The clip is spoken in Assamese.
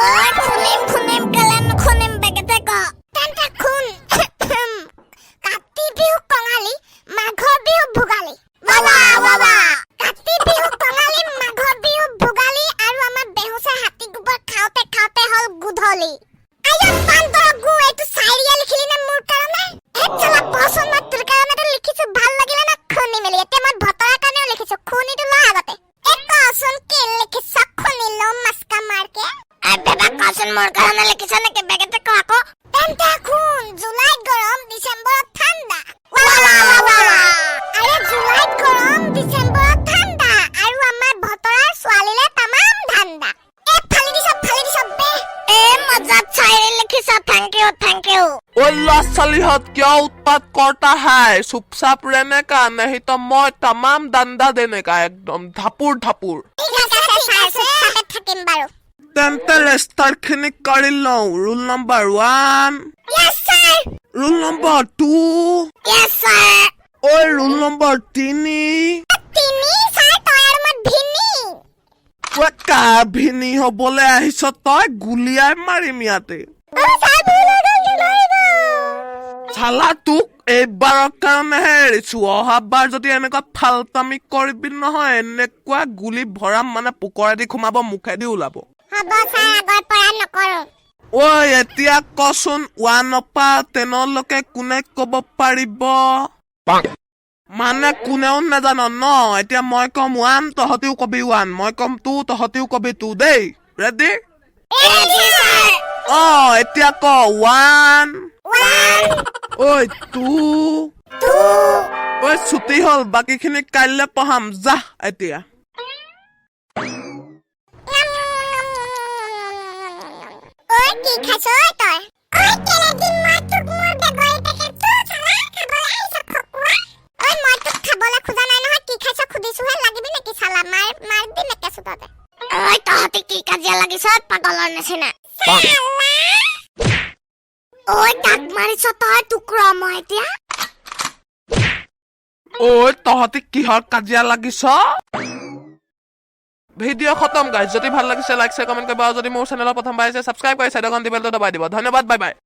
খুনিম কালান খুনিম বেগেতে ক তেন্তে খুন কাতি বিহু কঙালী মাঘৰ বিহু ভোগালী বাবা বাবা কাতি বিহু কঙালী মাঘৰ বিহু ভোগালী আৰু আমাৰ বেহুচা হাতী গোবৰ খাওতে খাওতে হল গুধলি আয়া পান্তৰ গু এটো চাইৰিয়া লিখিলি না মোৰ কাৰণে এক চলা পছন্দ মই তোৰ কাৰণে তো লিখিছো ভাল লাগিলে না খুনি মেলি এতে মই ভতৰা কাৰণেও লিখিছো খুনিটো ল আগতে এক কচোন কি লিখিছ খুনি ল মাস্কা মাৰকে আৰ বেবা কচোন মোৰ কাৰণে লিখিছ নেকি বেগেতে ক আকৌ তেন্তে খুন জুলাইত গৰম ডিসেম্বৰত ঠাণ্ডা আৰে জুলাইত গৰম ডিসেম্বৰত ঠাণ্ডা আৰু আমাৰ ভতৰাৰ ছোৱালীলে তামাম ঠাণ্ডা এ ফালি দিছ বে এ মজাত চাইৰে লিখিছ থ্যাংক ইউ ओल्ला सलीहत क्या उत्पात करता है चुपचाप रहने का नहीं तो मैं तमाम दंडा देने का एकदम धापुर धापुर থাকিম বাৰু तेंते रेस्टार खिनी करी लो rule number 1 yes sir rule number 2 yes sir और रूल नंबर 3 তিনি সাৰ তয়াৰ মত ভিনি কা ভিনি হবলে আহিছ তই গুলিয়াই মাৰিম ইয়াতে ও সাৰ ভুল হৈ গল মাৰিব চালা তোক এইবাৰৰ কাৰণেহে এৰিছো অহাবাৰ যদি এনেকুৱা ফালতামি কৰিবি নহয় এনেকুৱা গুলি ভৰাম মানে পোকৰেদি সোমাব মুখেদি ওলাব হ'ব সাৰ আগৰ পৰা নকৰো ঐ এতিয়া কচোন 1 পৰা 10 লৈকে কোনে কব পাৰিব মানে কোনেও নাজানো ন এতিয়া মই কম 1 তহঁতিও কবি 1 মই কম 2 তহঁতিও কবি 2 দেই ৰেডি এতিয়া ক 1 ঐ 2 ঐ ছুটি হল বাকীখিনি কাইলৈ পঢ়াম যা এতিয়া ওই কি খাইছ তই ওই কেনে দিন মই তোক মোৰ বেগই দেখে তো চালা খাবলৈ আহিছ খকুৱা ওই মই তোক খাবলৈ খোজা নাই নহয় কি খাইছ খুদিছোহে লাগিবি নেকি চালা মাৰ দি নেকেছো ততে ওই তহঁতি কি কাজিয়া লাগিছ পাগলৰ নিচিনা ওই তাক মাৰিছ তই টুকুৰা মই এতিয়া ঐ তহঁতি কিহৰ কাজিয়া লাগিছ ভিডিঅ' খতম গাইজ যদি ভাল লাগিছে লাইক শেয়াৰ কমেন্ট কৰিবা আৰু যদি মোৰ চেনেলৰ প্ৰথমবাৰ আহিছে সাবস্ক্ৰাইব কৰি সাইডৰ ঘণ্টি বেলটো দবাই দিব ধন্যবাদ বাই বাই